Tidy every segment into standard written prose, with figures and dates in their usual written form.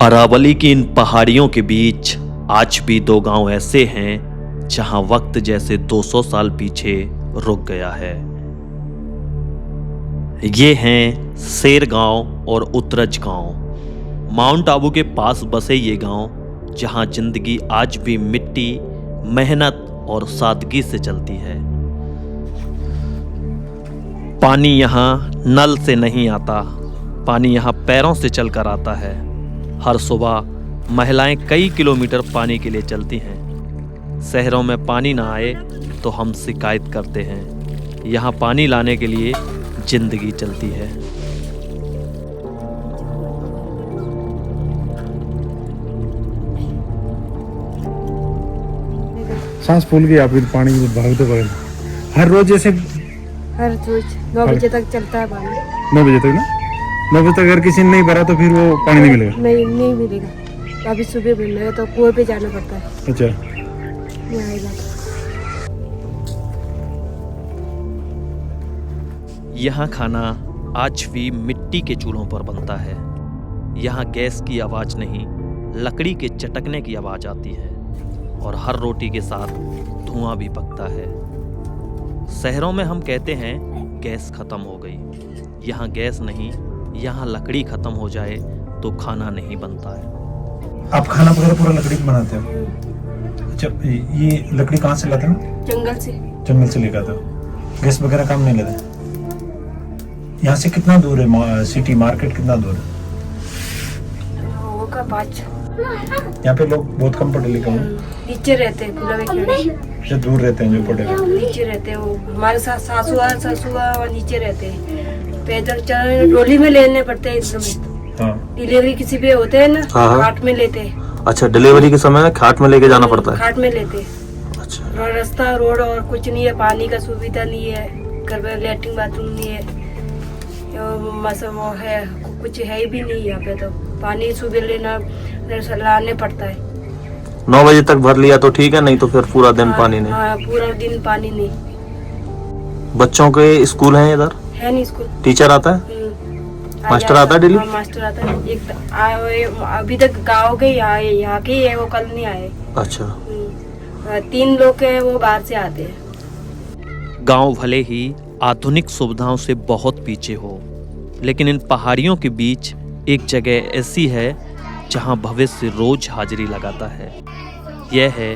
अरावली की इन पहाड़ियों के बीच आज भी दो गांव ऐसे हैं जहां वक्त जैसे 200 साल पीछे रुक गया है। ये हैं शेर गांव और उतरज गांव। माउंट आबू के पास बसे ये गांव जहां जिंदगी आज भी मिट्टी, मेहनत और सादगी से चलती है। पानी यहाँ नल से नहीं आता, पानी यहाँ पैरों से चलकर आता है। हर सुबह महिलाएं कई किलोमीटर पानी के लिए चलती हैं। शहरों में पानी ना आए तो हम शिकायत करते हैं। यहाँ पानी लाने के लिए जिंदगी चलती है। सांस फूल गई आपकी, पानी भागते भागते हर रोज जैसे हर रोज 9 बजे तक चलता है पानी। 9 बजे तक ना, 9 बजे तक अगर किसी ने नहीं भरा तो फिर वो पानी नहीं मिलेगा। नहीं मिलेगा। अभी सुबह भरना है तो कुएं पे जाना पड़ता है। अच्छा, नहीं आएगा। यहाँ खाना आज भी मिट्टी के चूल्हों पर बनता है। यहाँ गैस की आवाज नहीं, लकड़ी के चटकने की आवाज आती है और हर रोटी के साथ धुआं भी पकता है। शहरों में हम कहते हैं गैस खत्म हो गई। यहाँ गैस नहीं, यहाँ लकड़ी खत्म हो जाए तो खाना नहीं बनता है। आप खाना वगैरह पूरा लकड़ी का बनाते हो? अच्छा, ये लकड़ी कहाँ से लाते हो? जंगल से लेकर आते हो? गैस वगैरह काम नहीं लेते? यहाँ से कितना दूर है सिटी मार्केट, कितना दूर है? होगा 5। यहाँ पे लोग बहुत कम पढ़े लिखे हैं, नीचे रहते हैं, खुला में जो दूर रहते हैं, जो पढ़े लिखे। नीचे रहते हैं। वो हमारे साथ ससुआ और नीचे रहते हैं। पैदल चल ट्रॉली में लेने पड़ते हैं। इस समय हाँ। डिलीवरी किसी पे होते हैं ना, हाँ। खाट में लेते हैं। अच्छा, डिलीवरी के समय खाट में लेके जाना पड़ता है? खाट में लेते हैं। अच्छा। और रास्ता रोड और कुछ नहीं है, पानी का सुविधा नहीं है, घर में लैट्रिन बाथरूम नहीं है, वो है कुछ है भी नहीं यहाँ पे। तो पानी सुबह लेना लाने पड़ता है। 9 बजे तक भर लिया तो ठीक है, नहीं तो फिर पूरा दिन पानी नहीं। हाँ, पूरा दिन पानी नहीं। बच्चों के स्कूल हैं इधर? है नहीं स्कूल। टीचर आता है? मास्टर आता है डेली? हाँ, मास्टर आता है। अभी तक गाँव के यहाँ के है, वो कल नहीं आए। अच्छा। 3 लोग हैं, वो बाहर से आते हैं। गांव भले ही आधुनिक सुविधाओं से बहुत पीछे हो, लेकिन इन पहाड़ियों के बीच एक जगह ऐसी है जहां भविष्य रोज हाजिरी लगाता है। यह है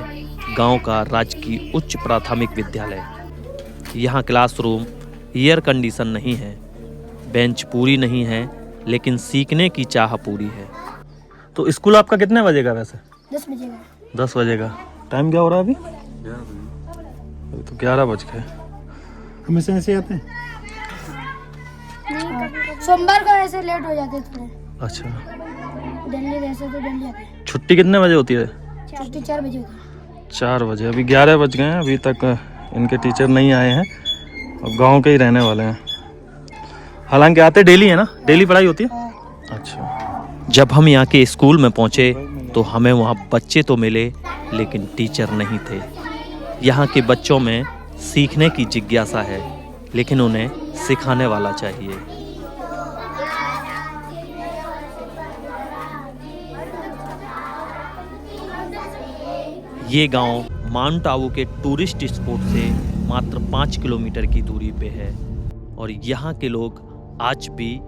गांव का राजकीय उच्च प्राथमिक विद्यालय। यहाँ क्लासरूम एयर कंडीशन नहीं है, बेंच पूरी नहीं है, लेकिन सीखने की चाह पूरी है। तो स्कूल आपका कितने बजे का वैसे? 10 बजे का। 10 बजे का। टाइम क्या हो रहा है अभी? 11 बजे। तो 11 बज गए। हमेशा ऐसे आते हैं? सोमवार को ऐसे लेट हो जाते थोड़े। अच्छा। दिल्ली ऐसे तो जल्दी आते हैं। छुट्टी कितने बजे होती है? छुट्टी 4 बजे होती है। 4 बजे। अभी 11 बज गए हैं, अभी तक इनके टीचर नहीं आए हैं और गांव के ही रहने वाले हैं। हालांकि आते डेली है ना? डेली पढ़ाई होती है? अच्छा। जब हम यहाँ के स्कूल में पहुँचे तो हमें वहाँ बच्चे तो मिले, लेकिन टीचर नहीं थे। यहाँ के बच्चों में सीखने की जिज्ञासा है, लेकिन उन्हें सिखाने वाला चाहिए। ये गांव माउंट आबू के टूरिस्ट स्पॉट से मात्र 5 किलोमीटर की दूरी पे है और यहाँ के लोग आज भी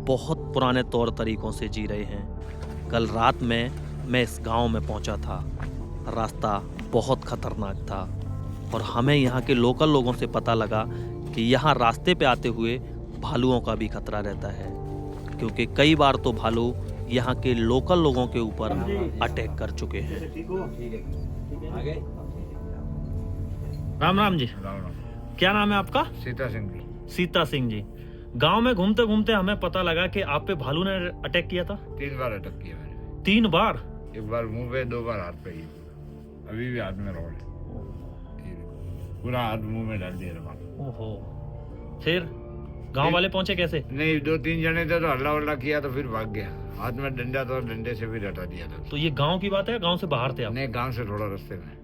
बहुत पुराने तौर तरीकों से जी रहे हैं। कल रात में मैं इस गांव में पहुंचा था। रास्ता बहुत खतरनाक था और हमें यहाँ के लोकल लोगों से पता लगा कि यहाँ रास्ते पे आते हुए भालुओं का भी खतरा रहता है, क्योंकि कई बार तो भालू यहाँ के लोकल लोगों के ऊपर अटैक कर चुके हैं। राम राम जी। क्या नाम है आपका? सीता सिंह जी। सीता सिंह जी। गांव में घूमते घूमते हमें पता लगा कि आप पे भालू ने अटैक किया था। 3 बार अटैक किया मैंने। 3 बार? 1 बार मुंह पे, 2 बार हाथ पे ही। अभी भी हाथ में रोड है, पूरा हाथ मुंह में डाल दिया भालू। ओहो। फिर गांव वाले पहुंचे कैसे? नहीं, 2-3 जने थे तो हल्ला वल्ला किया तो फिर भाग गया। हाथ में डंडा था, डंडे से भी हटा दिया था। तो ये गांव की बात है, गांव से बाहर थे आप? नहीं, गांव से थोड़ा रास्ते में।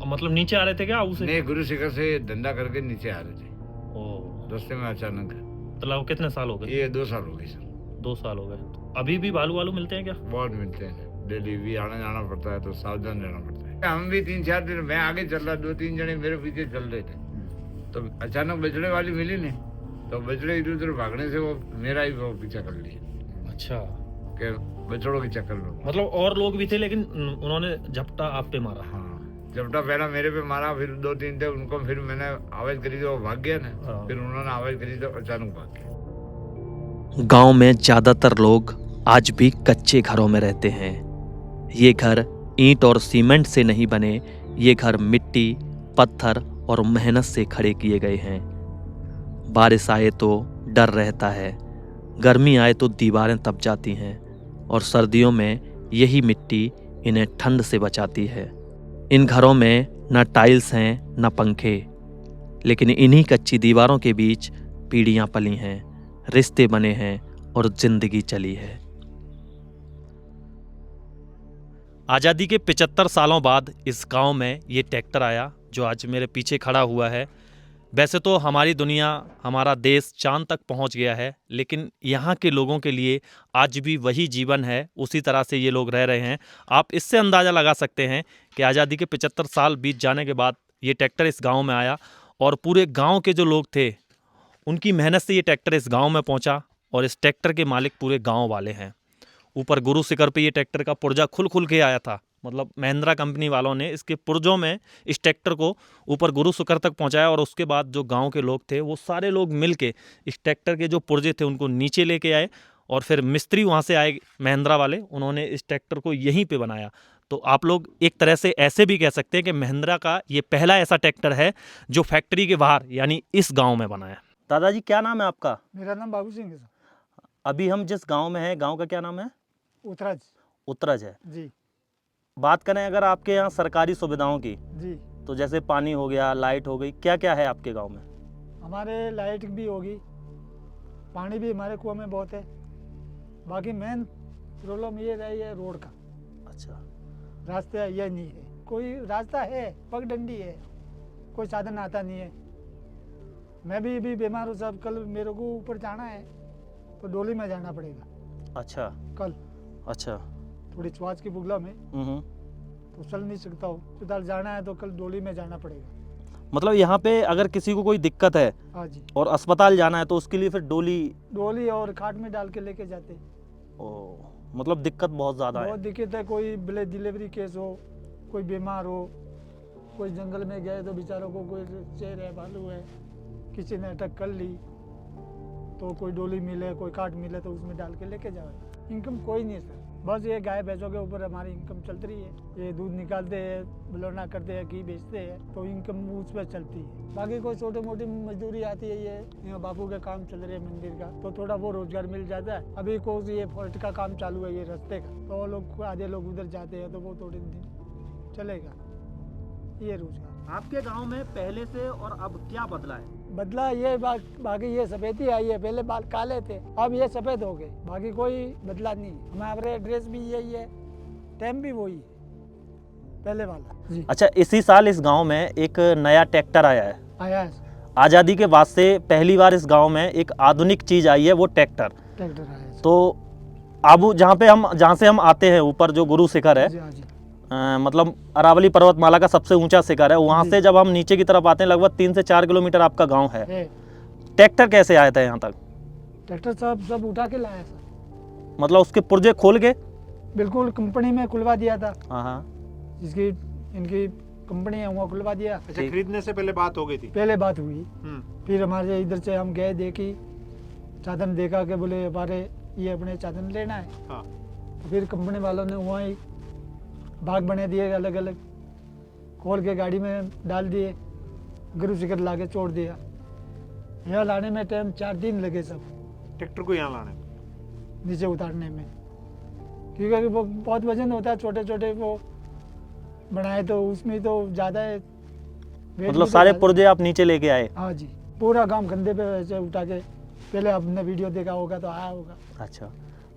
मतलब नीचे आ रहे थे क्या उसे? नहीं, गुरु शिखर से धंधा करके नीचे आ रहे थे। ओह। रास्ते में अचानक। तो कितने साल हो गए? ये 2 साल हो गए सर। 2 साल हो गए। तो अभी भी भालू वालू मिलते हैं क्या? बहुत मिलते हैं, डेली भी आना जाना पड़ता है, तो सावधान रहना पड़ता है। हम भी 3-4 दिन, मैं आगे चल रहा, 2-3 जने मेरे पीछे चल रहे थे, तो अचानक बछड़े वाली मिली नहीं, तो बछड़े इधर उधर भागने से वो मेरा ही वो पीछा कर लिया। अच्छा, कि बछड़ों के चक्कर में। मतलब और लोग भी थे लेकिन उन्होंने झपटा आप पे मारा? हाँ, झपटा पहला मेरे पे मारा, फिर 2-3 थे उनको, फिर मैंने आवाज करी तो वो भाग गया ना, हाँ। फिर उन्होंने आवाज करी तो अचानक भाग गया। गांव में ज्यादातर लोग आज भी कच्चे घरों में रहते हैं। ये घर ईंट और सीमेंट से नहीं बने, ये घर मिट्टी, पत्थर और मेहनत से खड़े किए गए हैं। बारिश आए तो डर रहता है, गर्मी आए तो दीवारें तप जाती हैं और सर्दियों में यही मिट्टी इन्हें ठंड से बचाती है। इन घरों में न टाइल्स हैं न पंखे, लेकिन इन्हीं कच्ची दीवारों के बीच पीढ़ियां पली हैं, रिश्ते बने हैं और जिंदगी चली है। आज़ादी के 75 सालों बाद इस गांव में ये ट्रैक्टर आया जो आज मेरे पीछे खड़ा हुआ है। वैसे तो हमारी दुनिया, हमारा देश चांद तक पहुंच गया है, लेकिन यहाँ के लोगों के लिए आज भी वही जीवन है, उसी तरह से ये लोग रह रहे हैं। आप इससे अंदाज़ा लगा सकते हैं कि आज़ादी के 75 साल बीत जाने के बाद ये ट्रैक्टर इस गांव में आया और पूरे गांव के जो लोग थे उनकी मेहनत से ये ट्रैक्टर इस गांव में पहुंचा और इस ट्रैक्टर के मालिक पूरे गांव वाले हैं। ऊपर गुरु शिखर पे ये ट्रैक्टर का पुर्जा खुल के आया था, मतलब महिंद्रा कंपनी वालों ने इसके पुर्जों में इस ट्रैक्टर को ऊपर गुरु शिखर तक पहुंचाया और उसके बाद जो गांव के लोग थे वो सारे लोग मिलके इस ट्रैक्टर के जो पुर्जे थे उनको नीचे लेके आए और फिर मिस्त्री वहाँ से आए महिंद्रा वाले, उन्होंने इस ट्रैक्टर को यहीं पे बनाया। तो आप लोग एक तरह से ऐसे भी कह सकते हैं कि महिंद्रा का ये पहला ऐसा ट्रैक्टर है जो फैक्ट्री के बाहर यानी इस गाँव में बना है। दादाजी क्या नाम है आपका? मेरा नाम बाबू सिंह है। अभी हम जिस गाँव में हैं, गाँव का क्या नाम है? उत्तराज। उत्तराज है जी बात करें अगर आपके यहाँ सरकारी सुविधाओं की, जी। तो जैसे पानी हो गया, लाइट हो गई, क्या क्या है आपके गांव में? हमारे लाइट भी होगी, पानी भी हमारे कुआं में बहुत है। बाकी मेन प्रॉब्लम ये रही है रोड का। अच्छा, रास्ता ये नहीं है, कोई रास्ता है पगडंडी है, कोई साधन आता नहीं है। मैं भी बीमार हूँ साहब, कल मेरे को ऊपर जाना है तो डोली में जाना पड़ेगा। अच्छा, कल अच्छा, थोड़ी श्वास की बुगला में तो चल नहीं सकता हूँ, अस्पताल जाना है तो कल डोली में जाना पड़ेगा। मतलब यहाँ पे अगर किसी को कोई दिक्कत है हाँ जी, और अस्पताल जाना है तो उसके लिए फिर डोली और खाट में डाल के लेके जाते। ओ, मतलब दिक्कत बहुत ज़्यादा है। बहुत दिक्कत है, कोई डिलीवरी केस हो, कोई बीमार हो, कोई जंगल में गए तो बेचारों को कोई शेर है, भालू है, किसी ने अटैक कर ली तो कोई डोली मिले, कोई काट मिले तो उसमें डाल के लेके जाओ। इनकम कोई नहीं है सर, बस ये गाय भैंसों के ऊपर हमारी इनकम चलती रही है। ये दूध निकालते हैं, बिलौना करते हैं, घी बेचते हैं, तो इनकम उस पर चलती है। बाकी कोई छोटी मोटी मजदूरी आती है, ये बापू का काम चल रहा है मंदिर का, तो थोड़ा वो रोजगार मिल जाता है। अभी कोई ये फॉल्ट का काम चालू है, ये रास्ते का, तो लोग आधे लोग उधर जाते हैं, तो वो थोड़े दिन चलेगा ये रोजगार। आपके गांव में पहले से और अब क्या बदला है? बदला ये बाकी ये सफेदी आई है, पहले बाल काले थे, अब ये सफेद हो गए, बाकी कोई बदला नहीं। हमारे एड्रेस भी यही है, टाइम भी वही है पहले वाला जी। अच्छा, इसी साल इस गांव में एक नया ट्रैक्टर आया है। आया है, आज़ादी के बाद से पहली बार इस गांव में एक आधुनिक चीज़ आई है, वो ट्रैक्टर। ट्रैक्टर आया है। तो आबू जहाँ से हम आते हैं, ऊपर जो गुरु शिखर है, जी, हाँ जी। मतलब अरावली पर्वतमाला का सबसे ऊंचा शिखर है, वहाँ जी। से जब हम नीचे की तरफ आते हैं लगभग 3 से 4 किलोमीटर आपका गांव है। है। ट्रैक्टर कैसे आया था यहाँ तक? ट्रैक्टर सब उठा के लाया सर, मतलब उसके पुर्जे खोल के? बिल्कुल कंपनी में खुलवा दिया था, हाँ हाँ, जिसकी इनकी कंपनी है वहाँ खुलवा दिया। अच्छा, खरीदने से पहले बात हो गई थी? पहले बात हुई, फिर हमारे इधर से हम गए, देखी चादन, देखा कि बोले हमारे ये अपने चादन लेना है। हाँ। तो फिर कंपनी वालों ने वहाँ ही भाग बने दिए, अलग अलग खोल के गाड़ी में डाल दिए, गुरु शिखर ला के छोड़ दिया। यहाँ लाने में टाइम 4 दिन लगे सब, ट्रैक्टर को यहाँ लाने में? नीचे उतारने में, क्योंकि वो बहुत वजन होता है, छोटे छोटे वो बनाए तो उसमें तो ज़्यादा है। मतलब सारे पुर्जे आप नीचे लेके आए? हाँ जी, पूरा काम कंधे पे वैसे उठा के, पहले आपने वीडियो देखा होगा तो आया होगा। अच्छा,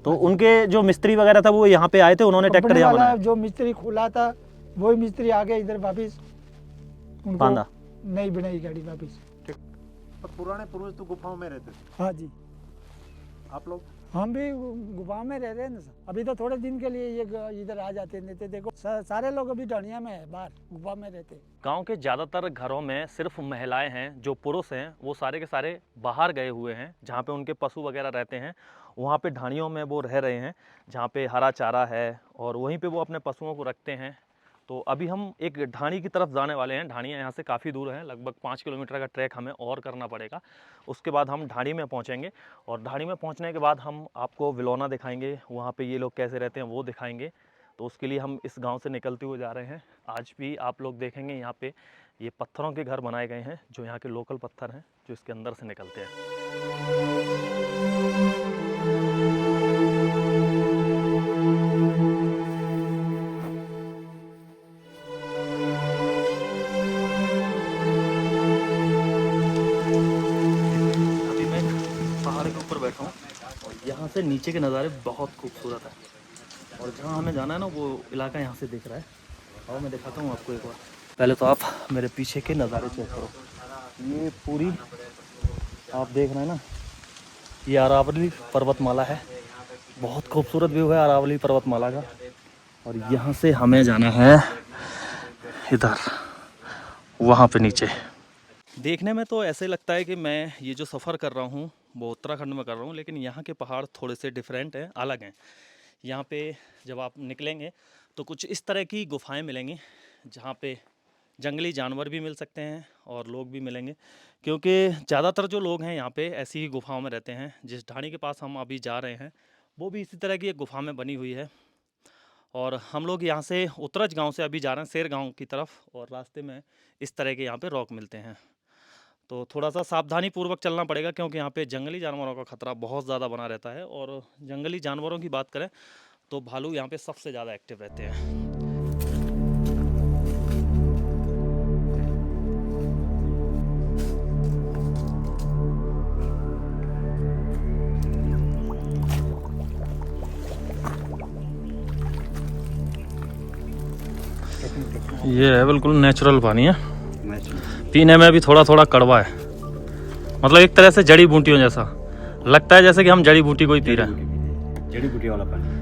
तो उनके जो मिस्त्री वगैरह था वो यहाँ पे आए थे, उन्होंने ट्रैक्टर यहाँ बनाया? जो मिस्त्री खुला था वही मिस्त्री आगे इधर वापिस उनको बांधा, नहीं बनाई गाड़ी वापिस। पुराने पूर्वज तो गुफाओं में रहते थे? हाँ जी, आप लोग? हम भी गुफा में रह रहे हैं ना सर। अभी तो थोड़े दिन के लिए ये इधर आ जाते नहीं थे। देखो सारे लोग अभी ढाणिया में है, बाहर गुफा में रहते। गांव के ज़्यादातर घरों में सिर्फ महिलाएं हैं, जो पुरुष हैं वो सारे के सारे बाहर गए हुए हैं, जहां पे उनके पशु वगैरह रहते हैं वहां पे ढाणियों में वो रह रहे हैं, जहां पे हरा चारा है और वहीं पे वो अपने पशुओं को रखते हैं। तो अभी हम एक ढाणी की तरफ जाने वाले हैं। ढाणियाँ यहाँ से काफ़ी दूर है, लगभग 5 किलोमीटर का ट्रैक हमें और करना पड़ेगा। उसके बाद हम ढाणी में पहुँचेंगे और ढाणी में पहुँचने के बाद हम आपको विलोना दिखाएंगे, वहाँ पे ये लोग कैसे रहते हैं वो दिखाएंगे। तो उसके लिए हम इस गांव से निकलते हुए जा रहे हैं। आज भी आप लोग देखेंगे यहाँ पे ये पत्थरों के घर बनाए गए हैं, जो यहाँ के लोकल पत्थर हैं, जो इसके अंदर से निकलते हैं। अभी मैं पहाड़ के ऊपर बैठा हूँ और यहाँ से नीचे के नज़ारे बहुत खूबसूरत है और जहाँ हमें जाना है ना वो इलाका यहाँ से दिख रहा है। और मैं दिखाता हूँ आपको एक बार। पहले तो आप मेरे पीछे के नज़ारे चेक करो। ये पूरी आप देख रहे हैं ना, ये अरावली पर्वतमाला है। बहुत खूबसूरत व्यू है अरावली पर्वतमाला का। और यहाँ से हमें जाना है इधर, वहाँ पे नीचे। देखने में तो ऐसे लगता है कि मैं ये जो सफ़र कर रहा हूँ वो उत्तराखंड में कर रहा हूँ, लेकिन यहाँ के पहाड़ थोड़े से डिफरेंट हैं, अलग हैं। यहाँ पे जब आप निकलेंगे तो कुछ इस तरह की गुफाएं मिलेंगी, जहाँ पे जंगली जानवर भी मिल सकते हैं और लोग भी मिलेंगे, क्योंकि ज़्यादातर जो लोग हैं यहाँ पे ऐसी ही गुफाओं में रहते हैं। जिस ढाणी के पास हम अभी जा रहे हैं वो भी इसी तरह की एक गुफा में बनी हुई है। और हम लोग यहाँ से उतरज गांव से अभी जा रहे हैं सेर गांव की तरफ, और रास्ते में इस तरह के यहाँ पे रॉक मिलते हैं। तो थोड़ा सा सावधानी पूर्वक चलना पड़ेगा, क्योंकि यहाँ पे जंगली जानवरों का खतरा बहुत ज़्यादा बना रहता है। और जंगली जानवरों की बात करें तो भालू यहाँ पे सबसे ज़्यादा एक्टिव रहते हैं। ये है बिल्कुल नेचुरल पानी है, पीने में भी थोड़ा थोड़ा कड़वा है, मतलब एक तरह से जड़ी बूटियों जैसा लगता है, जैसे कि हम जड़ी बूटी को ही पी रहे हैं। जड़ी बूटी वाला पानी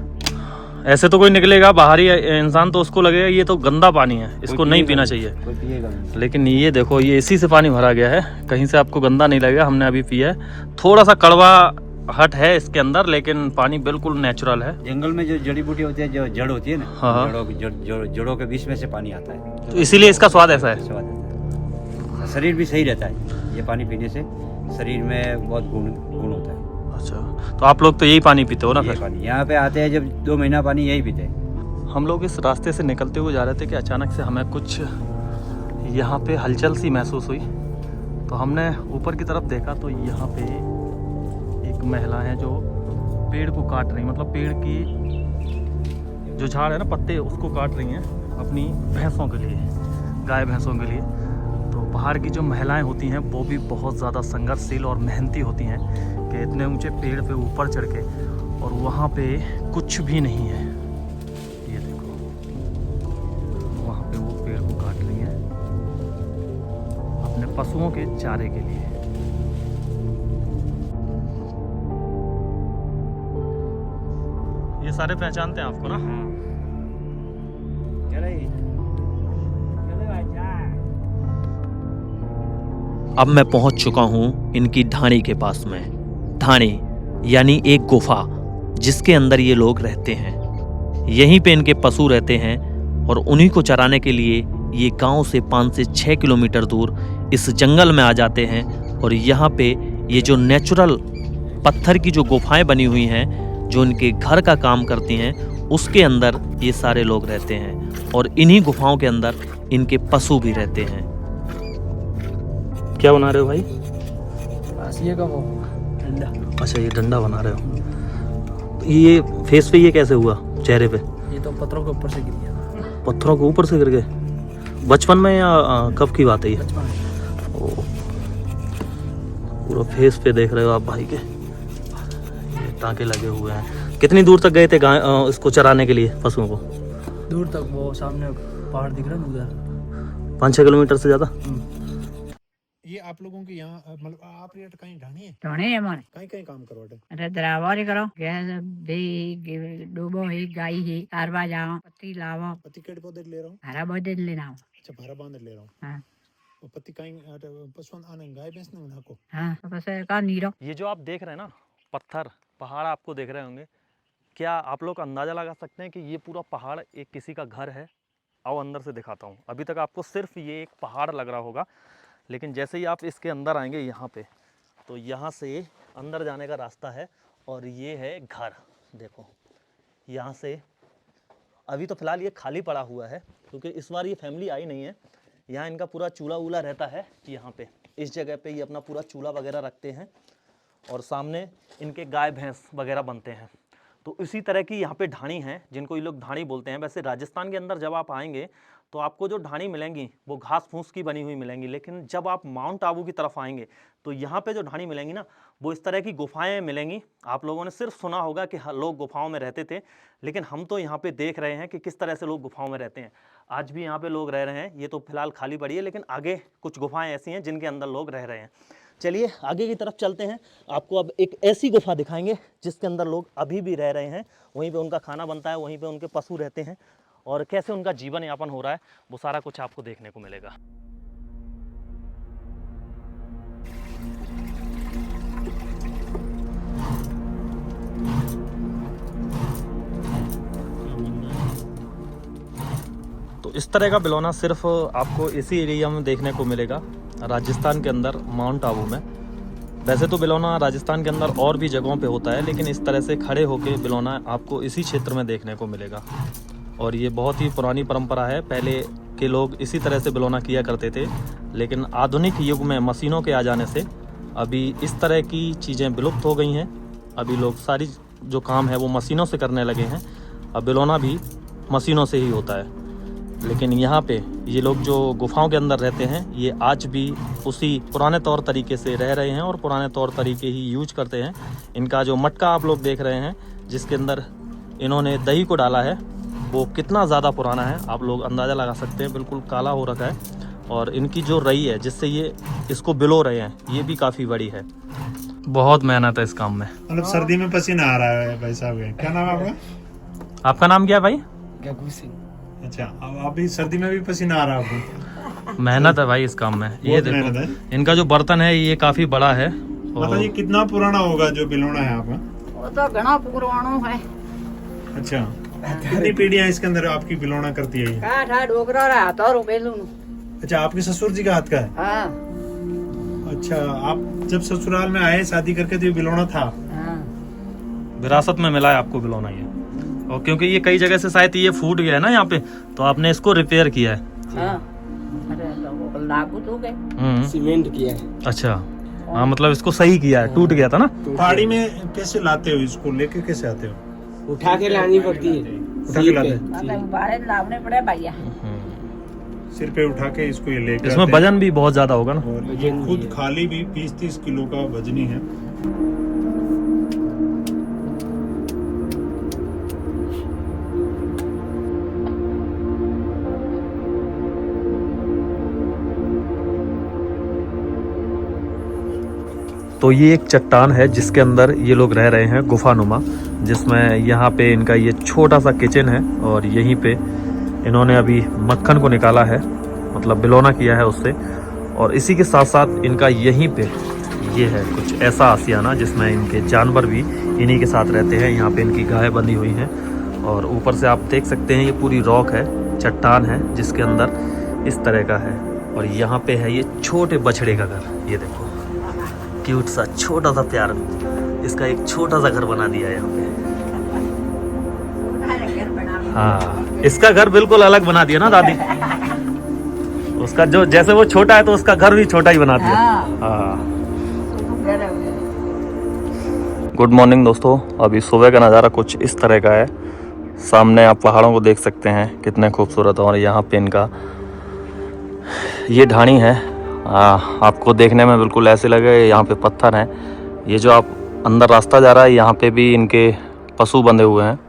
ऐसे तो कोई निकलेगा बाहरी इंसान तो उसको लगेगा ये तो गंदा पानी है, इसको नहीं पीना चाहिए। कोई पिएगा नहीं। लेकिन ये देखो, ये इसी से पानी भरा गया है, कहीं से आपको गंदा नहीं लगेगा। हमने अभी पिया है, थोड़ा सा कड़वा हट है इसके अंदर, लेकिन पानी बिल्कुल नेचुरल है। जंगल में जो जड़ी बूटी होती है, जो जड़ होती है ना, हाँ। जड़ों के बीच में से पानी आता है, तो इसीलिए इसका स्वाद ऐसा है। स्वाद आता है। शरीर भी सही रहता है, ये पानी पीने से शरीर में बहुत गुण होता है। अच्छा, तो आप लोग तो यही पानी पीते हो ना? ये फिर पानी यहाँ पे आते हैं जब 2 महीना पानी यही पीते हैं। हम लोग इस रास्ते से निकलते हुए जा रहे थे कि अचानक से हमें कुछ यहाँ पे हलचल सी महसूस हुई। तो हमने ऊपर की तरफ देखा तो यहाँ पे एक महिला है जो पेड़ को काट रही, मतलब पेड़ की जो झाड़ है ना, पत्ते उसको काट रही हैं अपनी भैंसों के लिए, गाय भैंसों के लिए। तो पहाड़ की जो महिलाएं होती हैं वो भी बहुत ज़्यादा संघर्षशील और मेहनती होती हैं कि इतने ऊंचे पेड़ पे ऊपर चढ़ के, और वहाँ पे कुछ भी नहीं है। ये देखो, वहाँ पे वो पेड़ को काट रही हैं अपने पशुओं के चारे के लिए। ये सारे पहचानते हैं आपको ना? अब मैं पहुंच चुका हूं इनकी ढाणी के पास में। ढाणी यानी एक गुफा जिसके अंदर ये लोग रहते हैं। यहीं पे इनके पशु रहते हैं और उन्हीं को चराने के लिए ये गांव से 5 से 6 किलोमीटर दूर इस जंगल में आ जाते हैं। और यहाँ पे ये जो नेचुरल पत्थर की जो गुफाएं बनी हुई हैं, जो इनके घर का काम करती हैं, उसके अंदर ये सारे लोग रहते हैं। और इन्हीं गुफाओं के अंदर इनके पशु भी रहते हैं। क्या बना रहे हो भाई? ये का वो डंडा। अच्छा, ये डंडा बना रहे हो। तो ये फेस पे ये कैसे हुआ, चेहरे पे? ये तो पत्थरों के ऊपर से गिर गया। पत्थरों के ऊपर से गिर गए? बचपन में या कब की बात है ये? बचपन में। ओ, पूरा फेस पे देख रहे हो आप भाई के, ये टाँके लगे हुए हैं। कितनी दूर तक गए थे इसको चराने के लिए, पशुओं को? दूर तक, वो सामने पहाड़ दिख रहा है उधर। 5-6 किलोमीटर से ज़्यादा? ये ये आप लोगों के यहाँ मतलब आप रेट कहीं ढाणी है ढोने हमारे कहीं कहीं काम करो अटे अरे दरावर करो गैस भी डूबो ही गाई ही कारवा जाओ पत्ती लावो पति केड़ पौधे ले रहा हूँ हरा बहुत लेना अच्छा भारा बांध ले रहा हूँ हाँ और पति कहीं पशु आने गाय भैंस नहीं नाको हाँ तो बस का नीरो ये जो आप देख रहे हैं ना, पत्थर पहाड़ आपको देख रहे होंगे, क्या आप लोग अंदाज़ा लगा सकते हैं कि ये पूरा पहाड़ एक किसी का घर है? आओ अंदर से दिखाता हूँ। अभी तक आपको सिर्फ ये एक पहाड़ लग रहा होगा, लेकिन जैसे ही आप इसके अंदर आएंगे यहाँ पे, तो यहाँ से अंदर जाने का रास्ता है और ये है घर। देखो यहाँ से अभी तो फ़िलहाल ये खाली पड़ा हुआ है क्योंकि इस बार ये फैमिली आई नहीं है। यहाँ इनका पूरा चूल्हा वूल्हा रहता है, यहाँ पे इस जगह पे ये अपना पूरा चूल्हा वगैरह रखते हैं और सामने इनके गाय भैंस वगैरह बनते हैं। तो इसी तरह की यहाँ पे ढाणी हैं जिनको ये लोग ढाणी बोलते हैं। वैसे राजस्थान के अंदर जब आप आएंगे तो आपको जो ढाणी मिलेंगी वो घास फूस की बनी हुई मिलेंगी, लेकिन जब आप माउंट आबू की तरफ आएंगे तो यहाँ पे जो ढाणी मिलेंगी ना, वो इस तरह की गुफाएं मिलेंगी। आप लोगों ने सिर्फ सुना होगा कि लोग गुफाओं में रहते थे, लेकिन हम तो यहाँ पे देख रहे हैं कि किस तरह से लोग गुफाओं में रहते हैं। आज भी यहाँ पे लोग रह रहे हैं। ये तो फिलहाल खाली पड़ी है, लेकिन आगे कुछ गुफाएँ ऐसी हैं जिनके अंदर लोग रह रहे हैं। चलिए आगे की तरफ चलते हैं। आपको अब एक ऐसी गुफा दिखाएंगे जिसके अंदर लोग अभी भी रह रहे हैं। वहीं पे उनका खाना बनता है, वहीं पे उनके पशु रहते हैं और कैसे उनका जीवन यापन हो रहा है, वो सारा कुछ आपको देखने को मिलेगा। तो इस तरह का बिलौना सिर्फ आपको इसी एरिया में देखने को मिलेगा, राजस्थान के अंदर माउंट आबू में। वैसे तो बिलौना राजस्थान के अंदर और भी जगहों पे होता है, लेकिन इस तरह से खड़े होके बिलौना आपको इसी क्षेत्र में देखने को मिलेगा। और ये बहुत ही पुरानी परंपरा है। पहले के लोग इसी तरह से बिलौना किया करते थे, लेकिन आधुनिक युग में मशीनों के आ जाने से अभी इस तरह की चीज़ें विलुप्त हो गई हैं। अभी लोग सारी जो काम है वो मशीनों से करने लगे हैं। अब बिलौना भी मशीनों से ही होता है। लेकिन यहाँ पे ये लोग जो गुफाओं के अंदर रहते हैं, ये आज भी उसी पुराने तौर तरीके से रह रहे हैं और पुराने तौर तरीके ही यूज करते हैं। इनका जो मटका आप लोग देख रहे हैं जिसके अंदर इन्होंने दही को डाला है, वो कितना ज़्यादा पुराना है आप लोग अंदाज़ा लगा सकते हैं। बिल्कुल काला हो रखा है। और इनकी जो रई है जिससे ये इसको बिलो रहे हैं, ये भी काफ़ी बड़ी है। बहुत मेहनत है इस काम में। मतलब सर्दी में पसीना आ रहा है भाई साहब। क्या नाम है आपका? आपका नाम क्या है भाई? गगू सिंह। अच्छा, अब अभी सर्दी में भी पसीना आ रहा है आपको? मेहनत है भाई इस काम में। ये मेहनत है। देखो इनका जो बर्तन है ये काफ़ी बड़ा है। मतलब ये कितना पुराना होगा जो बिलौना है आपका? वो तो घना पुरानो है। अच्छा, कितनी पीढ़ियां इसके अंदर आपकी बिलौना करती है ये? काठा डोकरा रहा तो बेलून। अच्छा, आपके ससुर जी का हाथ का है? हाँ अच्छा, आप जब ससुराल में आए शादी करके तो ये बिलौना था? हाँ विरासत में मिला है आपको बिलौना ये। और क्योंकि ये कई जगह से शायद ये फूट गया है ना यहाँ पे, तो आपने इसको रिपेयर किया है। हाँ अरे तो वो लागू तो गए। सीमेंट किया है। अच्छा, हाँ मतलब इसको सही किया है, टूट गया था ना। पहाड़ी में कैसे लाते हो इसको, लेके कैसे आते हो? उठा के लानी पड़ती है। उठा के लाते हैं? मतलब बाहर लावने पड़े भैया। सिर पे उठा के इसको ये लेके इसमें वजन भी बहुत ज्यादा होगा ना। और ये खुद खाली भी 20-30 किलो का वजनी है। तो ये एक चट्टान है जिसके अंदर ये लोग रह रहे हैं, गुफानुमा, जिसमें यहाँ पे इनका ये छोटा सा किचन है और यहीं पे इन्होंने अभी मक्खन को निकाला है, मतलब बिलौना किया है उससे। और इसी के साथ साथ इनका यहीं पे ये है कुछ ऐसा आसियाना जिसमें इनके जानवर भी इन्हीं के साथ रहते हैं। यहाँ पे इनकी गाय बंधी हुई हैं और ऊपर से आप देख सकते हैं ये पूरी रॉक है, चट्टान है जिसके अंदर इस तरह का है। और यहाँ पे है ये छोटे बछड़े का घर। ये देखो क्यूट सा छोटा सा प्यार, इसका एक छोटा सा घर बना दिया है यहाँ पे। हाँ, इसका घर बिल्कुल अलग बना दिया ना दादी। उसका जो जैसे वो छोटा है तो उसका घर भी छोटा ही बना दिया। हाँ। गुड मॉर्निंग दोस्तों, अभी सुबह का नज़ारा कुछ इस तरह का है। सामने आप पहाड़ों को देख सकते हैं कितने खूबसूरत, और यहाँ पे इनका ये ढाणी है। आपको देखने में बिल्कुल ऐसे लगे यहाँ पे पत्थर हैं। ये जो आप अंदर रास्ता जा रहा है, यहाँ पे भी इनके पशु बंधे हुए हैं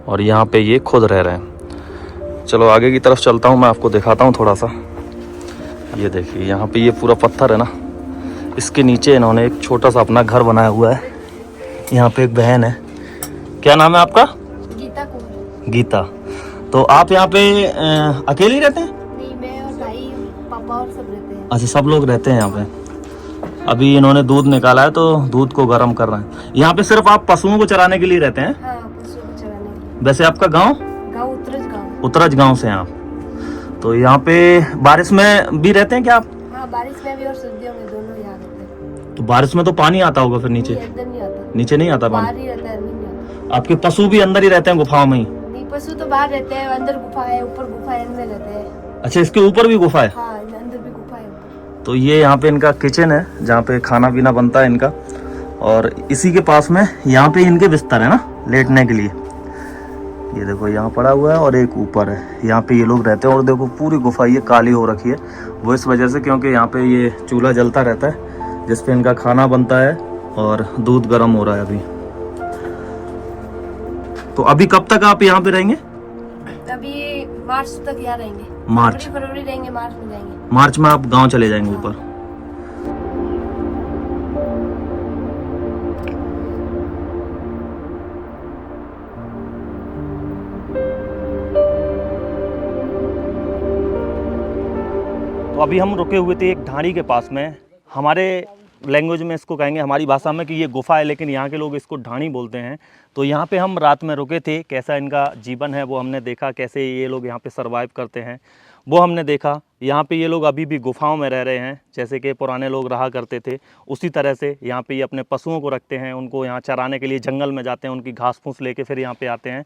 और यहाँ पे ये खुद रह रहे हैं। चलो आगे की तरफ चलता हूँ, मैं आपको दिखाता हूँ थोड़ा सा। ये देखिए यहाँ पे ये पूरा पत्थर है ना, इसके नीचे इन्होंने एक छोटा सा अपना घर बनाया हुआ है। यहाँ पे एक बहन है, क्या नाम है आपका? गीता कुमार। गीता। तो आप यहाँ पे अकेले ही रहते हैं? नहीं, मैं और भाई, पापा और सब रहते हैं। अच्छा, सब लोग रहते हैं यहाँ पे। अभी इन्होंने दूध निकाला है तो दूध को गर्म कर रहे हैं। यहाँ पे सिर्फ आप पशुओं को चराने के लिए रहते हैं? हाँ, पशुओं को चराने के लिए। वैसे आपका गांव? गाँव उतरज गाँव। उतरज गांव से हैं आप। तो यहाँ पे बारिश में भी रहते हैं क्या आप? हाँ, बारिश में भी और सर्दियों में दोनों यहाँ रहते हैं। तो बारिश में तो पानी आता होगा फिर नीचे? नहीं, अंदर नहीं आता। नीचे नहीं आता बाहर पानी? ही रहता है, अंदर नहीं आता। आपके पशु भी अंदर ही रहते हैं गुफाओं में ही? नहीं, पशु तो बाहर रहते हैं, अंदर गुफा है, ऊपर गुफा है, इनमें रहते हैं। अच्छा, इसके ऊपर भी गुफा है? हाँ, अंदर भी गुफा है ऊपर। तो ये यहाँ पे इनका किचन है जहाँ पे खाना पीना बनता है इनका, और इसी के पास में यहाँ पे इनके बिस्तर है ना लेटने के लिए। ये देखो यहाँ पड़ा हुआ है और एक ऊपर है, यहाँ पे ये लोग रहते हैं। और देखो पूरी गुफा ये काली हो रखी है, वो इस वजह से क्योंकि यहाँ पे ये चूल्हा जलता रहता है जिसपे इनका खाना बनता है और दूध गर्म हो रहा है अभी। तो अभी कब तक आप यहाँ पे रहेंगे? अभी मार्च तक यहाँ रहेंगे। मार्च? फरवरी रहेंगे, मार्च में जाएंगे। मार्च में आप गाँव चले जाएंगे ऊपर? तो अभी हम रुके हुए थे एक ढाणी के पास में। हमारे लैंग्वेज में इसको कहेंगे, हमारी भाषा में, कि ये गुफा है, लेकिन यहाँ के लोग इसको ढाणी बोलते हैं। तो यहाँ पे हम रात में रुके थे, कैसा इनका जीवन है वो हमने देखा, कैसे ये लोग यहाँ पे सरवाइव करते हैं वो हमने देखा। यहाँ पे ये लोग अभी भी गुफाओं में रह रहे हैं, जैसे कि पुराने लोग रहा करते थे उसी तरह से। यहाँ पे ये अपने पशुओं को रखते हैं, उनको यहाँ चराने के लिए जंगल में जाते हैं, उनकी घास फूस लेके फिर यहाँ पे आते हैं।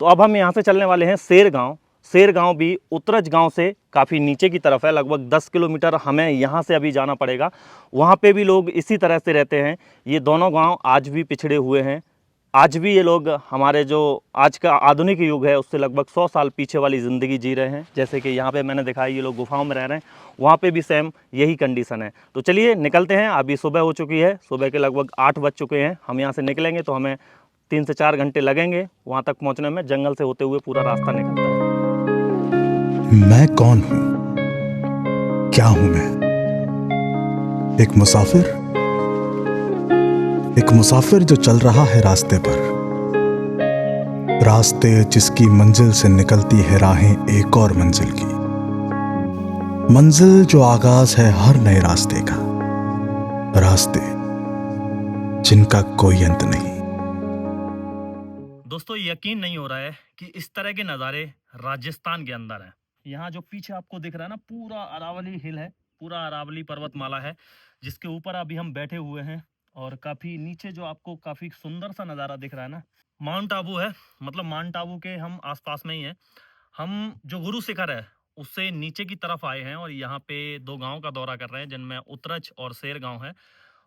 तो अब हम यहाँ से चलने वाले हैं सेर गाँव। सेर गाँव भी उतरज गाँव से काफ़ी नीचे की तरफ है, लगभग 10 किलोमीटर हमें यहाँ से अभी जाना पड़ेगा। वहाँ पे भी लोग इसी तरह से रहते हैं। ये दोनों गांव आज भी पिछड़े हुए हैं। आज भी ये लोग हमारे जो आज का आधुनिक युग है उससे लगभग 100 साल पीछे वाली ज़िंदगी जी रहे हैं। जैसे कि यहाँ पे मैंने दिखाया ये लोग गुफाओं में रह रहे हैं, वहाँ पे भी सेम यही कंडीशन है। तो चलिए निकलते हैं। अभी सुबह हो चुकी है, सुबह के लगभग 8 बज चुके हैं। हम यहाँ से निकलेंगे तो हमें 3 से 4 घंटे लगेंगे वहाँ तक पहुँचने में। जंगल से होते हुए पूरा रास्ता निकलता है। मैं कौन हूं? क्या हूं मैं? एक मुसाफिर? एक मुसाफिर जो चल रहा है रास्ते पर, रास्ते जिसकी मंजिल से निकलती है राहें एक और मंजिल की, मंजिल जो आगाज है हर नए रास्ते का, रास्ते जिनका कोई अंत नहीं। दोस्तों यकीन नहीं हो रहा है कि इस तरह के नज़ारे राजस्थान के अंदर हैं। यहाँ जो पीछे आपको दिख रहा है ना, पूरा अरावली हिल है, पूरा अरावली पर्वतमाला है जिसके ऊपर अभी हम बैठे हुए हैं। और काफ़ी नीचे जो आपको काफ़ी सुंदर सा नज़ारा दिख रहा है ना, माउंट आबू है। मतलब माउंट आबू के हम आसपास में ही हैं। हम जो गुरु शिखर है उससे नीचे की तरफ आए हैं और यहाँ पे 2 गांव का दौरा कर रहे हैं जिनमें उतरज और सेर गांव है।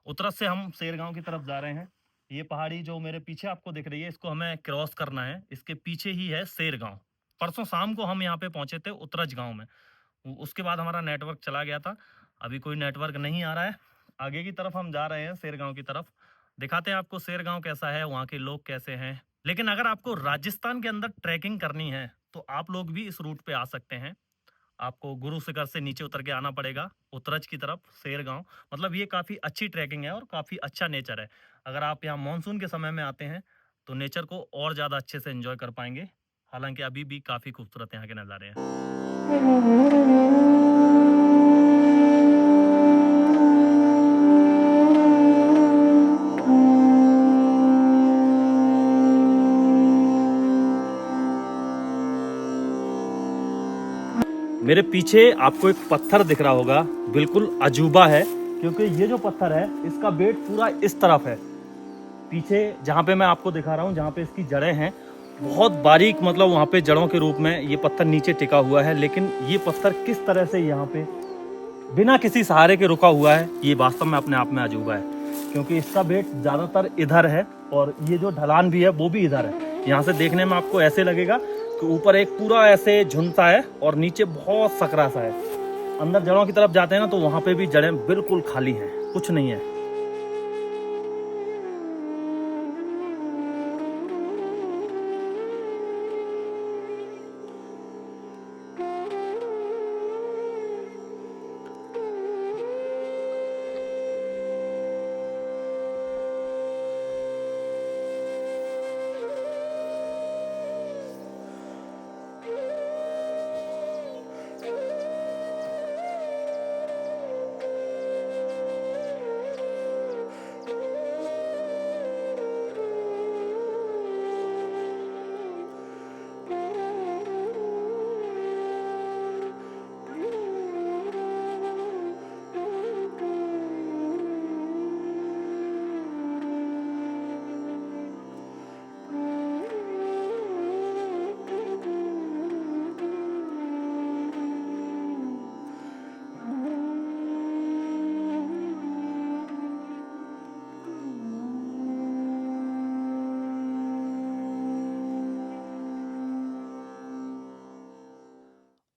उतरज से हम सेर गांव की तरफ जा रहे हैं। ये पहाड़ी जो मेरे पीछे आपको दिख रही है इसको हमें क्रॉस करना है। इसके पीछे ही है सेर गांव। परसों शाम को हम यहाँ पे पहुंचे थे उतरज गांव में। उसके बाद हमारा नेटवर्क चला गया था, अभी कोई नेटवर्क नहीं आ रहा है। आगे की तरफ हम जा रहे हैं, सेर गांव की तरफ। दिखाते हैं आपको सेर गांव कैसा है, वहाँ के लोग कैसे हैं। लेकिन अगर आपको राजस्थान के अंदर ट्रैकिंग करनी है तो आप लोग भी इस रूट पे आ सकते हैं। आपको गुरु शिखर से नीचे उतर के आना पड़ेगा उतरज की तरफ, सेर गांव। मतलब ये काफ़ी अच्छी ट्रैकिंग है और काफ़ी अच्छा नेचर है। अगर आप यहाँ मानसून के समय में आते हैं तो नेचर को और ज़्यादा अच्छे से एंजॉय कर पाएंगे। हालांकि अभी भी काफ़ी खूबसूरत यहाँ के नज़ारे हैं। मेरे पीछे आपको एक पत्थर दिख रहा होगा, बिल्कुल अजूबा है, क्योंकि ये जो पत्थर है इसका बेट पूरा इस तरफ है। पीछे जहाँ पे मैं आपको दिखा रहा हूँ, जहाँ पे इसकी जड़ें हैं, बहुत बारीक, मतलब वहाँ पे जड़ों के रूप में ये पत्थर नीचे टिका हुआ है। लेकिन ये पत्थर किस तरह से यहाँ पे बिना किसी सहारे के रुका हुआ है, ये वास्तव में अपने आप में अजूबा है। क्योंकि इसका बेट ज़्यादातर इधर है और ये जो ढलान भी है वो भी इधर है। यहाँ से देखने में आपको ऐसे लगेगा कि ऊपर एक पूरा ऐसे झुंडता है और नीचे बहुत सकरा सा है। अंदर जड़ों की तरफ जाते हैं ना तो वहाँ पे भी जड़ें बिल्कुल खाली हैं, कुछ नहीं है।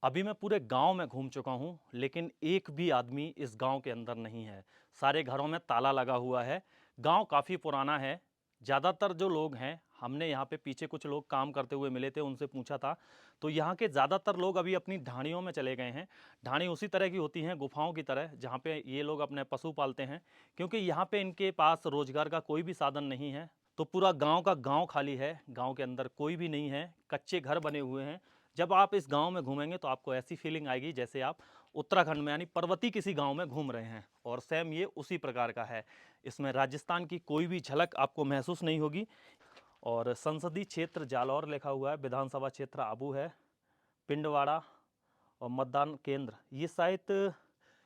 अभी मैं पूरे गांव में घूम चुका हूं, लेकिन एक भी आदमी इस गांव के अंदर नहीं है। सारे घरों में ताला लगा हुआ है। गांव काफ़ी पुराना है। ज़्यादातर जो लोग हैं, हमने यहाँ पे पीछे कुछ लोग काम करते हुए मिले थे, उनसे पूछा था, तो यहाँ के ज़्यादातर लोग अभी अपनी ढाणियों में चले गए हैं। ढाणी उसी तरह की होती हैं, गुफाओं की तरह, जहाँ पे ये लोग अपने पशु पालते हैं, क्योंकि यहाँ पे इनके पास रोज़गार का कोई भी साधन नहीं है। तो पूरा गाँव का गाँव खाली है, गाँव के अंदर कोई भी नहीं है, कच्चे घर बने हुए हैं। जब आप इस गांव में घूमेंगे तो आपको ऐसी फीलिंग आएगी जैसे आप उत्तराखंड में यानी पर्वतीय किसी गांव में घूम रहे हैं, और सेम ये उसी प्रकार का है। इसमें राजस्थान की कोई भी झलक आपको महसूस नहीं होगी। और संसदीय क्षेत्र जालौर लिखा हुआ है, विधानसभा क्षेत्र आबू है, पिंडवाड़ा, और मतदान केंद्र ये शायद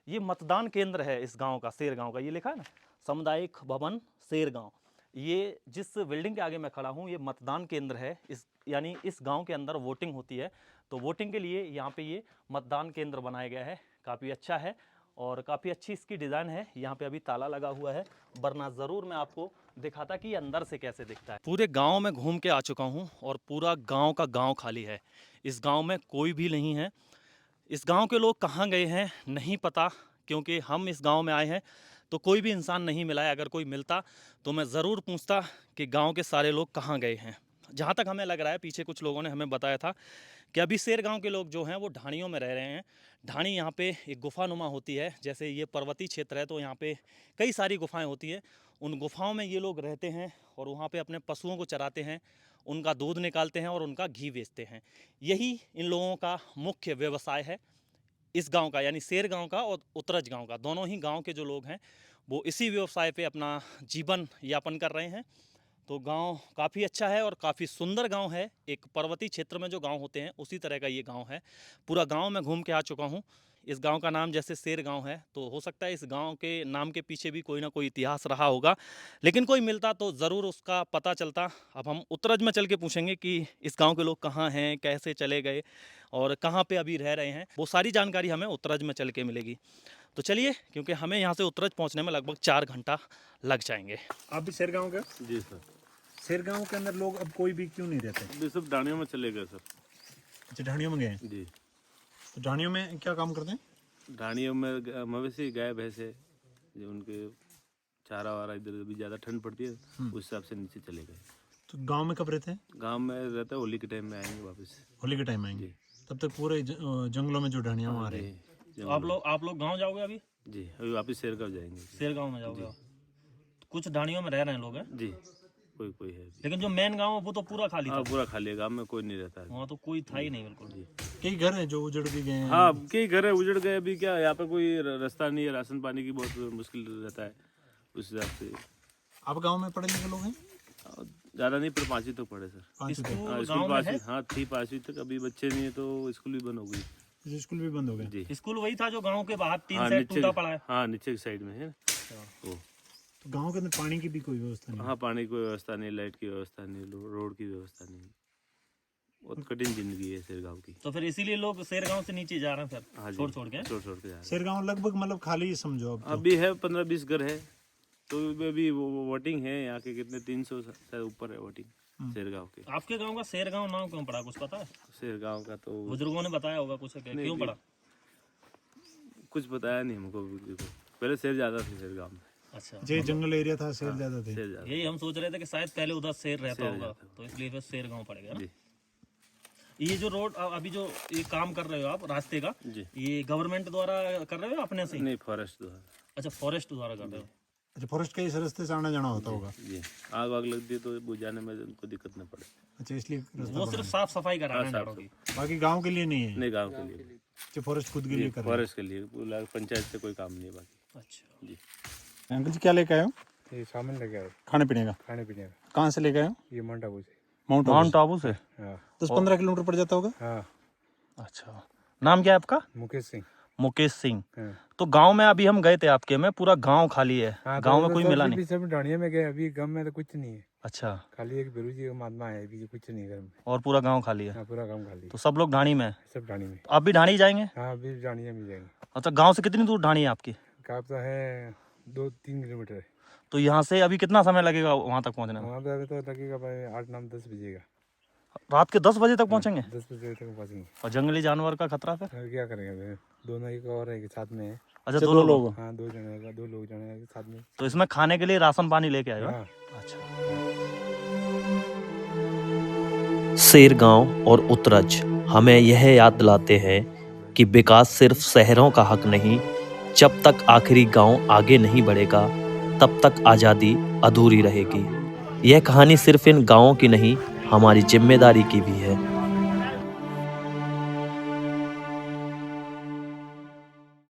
ये मतदान केंद्र है इस गाँव का, शेर गाँव का। ये लिखा है ना, सामुदायिक भवन शेर गाँव। ये जिस बिल्डिंग के आगे मैं खड़ा हूँ, ये मतदान केंद्र है। इस यानी इस गांव के अंदर वोटिंग होती है, तो वोटिंग के लिए यहाँ पे ये मतदान केंद्र बनाया गया है। काफ़ी अच्छा है और काफ़ी अच्छी इसकी डिज़ाइन है। यहाँ पे अभी ताला लगा हुआ है, वरना ज़रूर मैं आपको दिखाता कि ये अंदर से कैसे दिखता है। पूरे गांव में घूम के आ चुका हूँ और पूरा गांव का गांव खाली है। इस गांव में कोई भी नहीं है। इस गांव के लोग कहाँ गए हैं नहीं पता, क्योंकि हम इस गांव में आए हैं तो कोई भी इंसान नहीं मिला है। अगर कोई मिलता तो मैं ज़रूर पूछता कि गांव के सारे लोग कहाँ गए हैं। जहाँ तक हमें लग रहा है, पीछे कुछ लोगों ने हमें बताया था कि अभी शेर गांव के लोग जो हैं वो ढाणियों में रह रहे हैं। ढाणी यहाँ पे एक गुफानुमा होती है, जैसे ये पर्वतीय क्षेत्र है तो यहाँ पे कई सारी गुफाएं होती हैं। उन गुफाओं में ये लोग रहते हैं और वहाँ पे अपने पशुओं को चराते हैं, उनका दूध निकालते हैं और उनका घी बेचते हैं। यही इन लोगों का मुख्य व्यवसाय है इस गांव का, यानी शेर गांव का और उत्तरज गांव का। दोनों ही गांव के जो लोग हैं वो इसी व्यवसाय पे अपना जीवन यापन कर रहे हैं। तो गांव काफ़ी अच्छा है और काफ़ी सुंदर गांव है। एक पर्वतीय क्षेत्र में जो गांव होते हैं उसी तरह का ये गांव है। पूरा गांव में घूम के आ चुका हूं। इस गांव का नाम जैसे शेर गांव है, तो हो सकता है इस गांव के नाम के पीछे भी कोई ना कोई इतिहास रहा होगा, लेकिन कोई मिलता तो ज़रूर उसका पता चलता। अब हम उत्तरज में चल के पूछेंगे कि इस गांव के लोग कहाँ हैं, कैसे चले गए और कहाँ पे अभी रह रहे हैं। वो सारी जानकारी हमें उत्तरज में चल के मिलेगी। तो चलिए, क्योंकि हमें यहाँ से उत्तरज पहुँचने में लगभग 4 घंटा लग जाएंगे। आप भी शेर गाँव के? जी सर। शेर गाँव के अंदर लोग अब कोई भी क्यों नहीं रहते? अभी सब ढाणियों में चले गए सर। अच्छा, ढाणियों में गए? जी। तो ढाणियों में क्या काम करते हैं? ढाणियों में मवेशी, गाय, भैंसे, जो उनके चारा वारा, इधर अभी ज़्यादा ठंड पड़ती है उस हिसाब से नीचे चले गए। तो गांव में कब रहते हैं? गांव में रहते हैं, होली के टाइम में आएंगे वापस। होली के टाइम आएंगे? तब तक पूरे जंगलों में जो ढाणियाँ वहाँ रहे। तो आप लोग गाँव जाओगे अभी? जी, अभी वापस शेर गाँव जाएंगे। शेर गाँव में जाओगे? कुछ ढाणियों में रह रहे हैं लोग हैं? जी, कोई है। लेकिन जो मेन गांव है वो तो पूरा खाली था? हाँ, पूरा खाली है, गांव में कोई नहीं रहता है। वहाँ तो कोई था ही नहीं बिल्कुल। जी, कई घर हैं जो उजड़ भी गए हैं। हाँ, कई घर है उजड़ गए। अभी क्या यहाँ पे कोई रास्ता नहीं है, राशन पानी की बहुत मुश्किल रहता है उस हिसाब से। आप गाँव में पढ़े लिखे लोग हैं? ज़्यादा नहीं, पर 5वीं तक पढ़े सर। 5वीं तक? स्कूल 5वीं, हाँ थी 5वीं तक। अभी बच्चे नहीं है तो स्कूल भी बंद हो गई। स्कूल भी बंद हो गए? जी। स्कूल वही था जो गांव के बाहर 3 हाँ, साइड टूटा पड़ा है? हाँ, नीचे की साइड में है। वो तो गांव के अंदर पानी की भी कोई व्यवस्था नहीं? हाँ, पानी की व्यवस्था नहीं, लाइट की व्यवस्था नहीं, रोड की व्यवस्था नहीं। बहुत कठिन जिंदगी है शेर गाँव की। तो फिर इसीलिए लोग शेर गाँव से नीचे जा रहे हैं सर? हाँ, छोड़ के छोड़ के जा रहे हैं। शेर गाँव लगभग मतलब खाली ही समझो अब तो। अभी है 15-20 घर है, तो अभी वोटिंग है यहाँ के कितने 300 से ऊपर है वोटिंग शेर गाँव के। आपके गाँव का शेर गाँव नाम क्यों पड़ा, कुछ पता है? शेर गाँव का तो बुजुर्गों ने बताया होगा कुछ, क्यों पड़ा? कुछ बताया नहीं हमको। पहले शेर ज्यादा थे शेर गाँव में। अच्छा, ये जंगल एरिया था, शेर ज्यादा थे। यही हम सोच रहे थे कि शायद पहले उधर शेर रहता होगा, तो इसलिए फिर शेर गाँव पड़ेगा ना। ये जो रोड अभी जो ये काम कर रहे हो आप रास्ते का, ये गवर्नमेंट द्वारा कर रहे हो अपने से? नहीं, फॉरेस्ट द्वारा। अच्छा, फॉरेस्ट द्वारा कर रहे हो। अच्छा, फॉरेस्ट के इस रास्ते से आना जाना होता होगा? जी, आग वाग लगती है तो बुझाने में उनको दिक्कत न पड़े। अच्छा, इसलिए वो सिर्फ साफ सफाई करा रहे हैं, बाकी गांव के लिए नहीं है? नहीं, गांव के लिए। अच्छा, फॉरेस्ट खुद के लिए कर रहे हैं? फॉरेस्ट के लिए, पंचायत से कोई काम नहीं है बाकी। अच्छा जी। अंकल जी, क्या लेके आए हो? ये सामान लेके आए, खाने पीने का? खाने पीने का। कहाँ से लेके आए हो? ये माउंट आबू से। माउंट आबू से? हाँ। 10-15 किलोमीटर पड़ जाता होगा? हाँ। अच्छा, नाम क्या है आपका? मुकेश सिंह। मुकेश सिंह। हाँ। तो गांव में अभी हम गए थे आपके में, पूरा गांव खाली है। हाँ, गांव में कोई मिला नहीं? सब ढाणिया में गए, अभी गांव में तो कुछ नहीं है। अच्छा, खाली एक बिरू जी का महात्मा है, अभी कुछ नहीं घर में। और पूरा गांव खाली है? हाँ, पूरा गांव खाली। तो सब लोग ढाणी में है? सब ढाणी में। तो आप भी ढाणी जाएंगे? हाँ, अभी ढाणिया में जाएंगे। अच्छा, गांव से कितनी दूर ढाणी है आपकी? काफी है, 2-3 किलोमीटर है। तो यहाँ से अभी कितना समय लगेगा वहाँ तक पहुँचने में? वहाँ पे तो लगेगा भाई 8-9-10 बजेगा। रात के 10 बजे तक पहुंचेंगे? 10 बजे तक पहुंचेंगे। और जंगली जानवर का खतरा फिर? क्या करेंगे, दोनों एक और है साथ में है। अच्छा, दो लोग? हाँ, दो लोग जाने साथ में। तो इसमें खाने के लिए राशन पानी लेके आए हो? हाँ। अच्छा। शेर गांव और उतरज हमें यह याद दिलाते हैं कि विकास सिर्फ शहरों का हक नहीं, जब तक आखिरी गांव आगे नहीं बढ़ेगा तब तक आज़ादी अधूरी रहेगी। यह कहानी सिर्फ इन गांवों की नहीं, हमारी जिम्मेदारी की भी है।